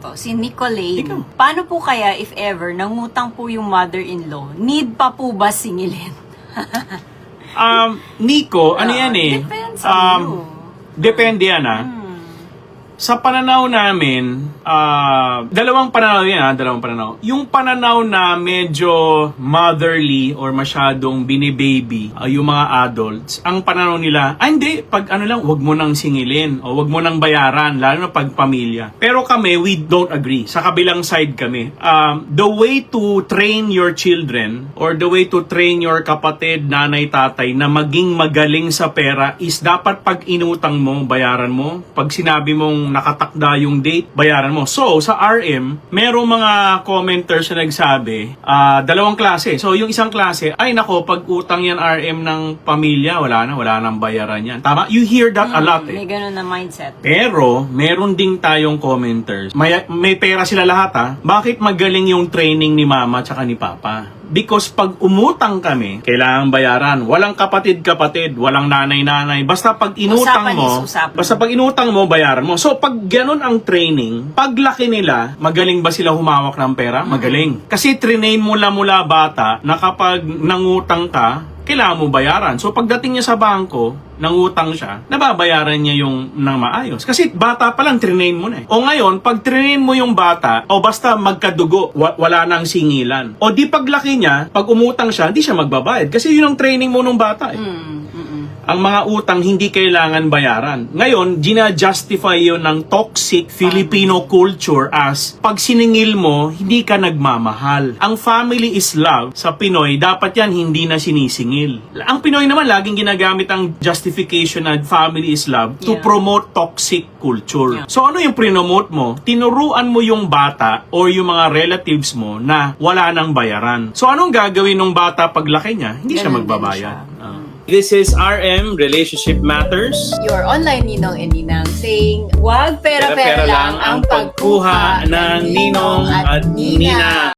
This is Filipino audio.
to, si Nicolene. Ikaw. Paano po kaya if ever nangutang po yung mother-in-law, need pa po ba singilin? Nico, ano yan eh? Depends on you. Depende yan Sa pananaw namin, dalawang pananaw yan dalawang pananaw. Yung pananaw na medyo motherly or masyadong binibaby, yung mga adults, ang pananaw nila, hindi, pag ano lang, wag mo nang singilin o wag mo nang bayaran, lalo na pag pamilya. Pero kami, we don't agree. Sa kabilang side kami. The way to train your children or the way to train your kapatid, nanay, tatay na maging magaling sa pera is dapat pag inutang mo, bayaran mo. Pag sinabi mong nakatakda yung date, bayaran mo. So, sa RM, merong mga commenters na nagsabi, dalawang klase. So, yung isang klase, ay nako, pag utang yan RM ng pamilya, wala nang bayaran yan. Tama? You hear that a lot May ganun na mindset. Pero, meron ding tayong commenters. May pera sila lahat Bakit magaling yung training ni mama at ni papa? Because pag umutang kami, kailangan bayaran. Walang kapatid-kapatid, walang nanay-nanay. Basta pag inutang basta pag inutang mo, bayaran mo. So pag ganun ang training, paglaki nila, magaling ba sila humawak ng pera? Magaling. Kasi trinain mula bata na kapag nangutang ka, kailangan mo bayaran. So pagdating niya sa bangko, nangutang siya, nababayaran niya yung nang maayos. Kasi bata pa lang, trinain mo na O ngayon, pag trinain mo yung bata, o basta magkadugo, wala nang singilan. O di paglaki niya, pag umutang siya, hindi siya magbabayad. Kasi yun ang training mo nung bata Ang mga utang hindi kailangan bayaran. Ngayon, gina-justify yun ng toxic Filipino culture as pag siningil mo, hindi ka nagmamahal. Ang family is love sa Pinoy, dapat yan hindi na sinisingil. Ang Pinoy naman, laging ginagamit ang justification na family is love to promote toxic culture. So ano yung prinomote mo? Tinuruan mo yung bata or yung mga relatives mo na wala nang bayaran. So anong gagawin ng bata paglaki niya? Hindi siya magbabayad. This is RM, Relationship Matters. Your online ninong and ninang saying, wag pera-pera lang ang pagkuha ng ninong at nina.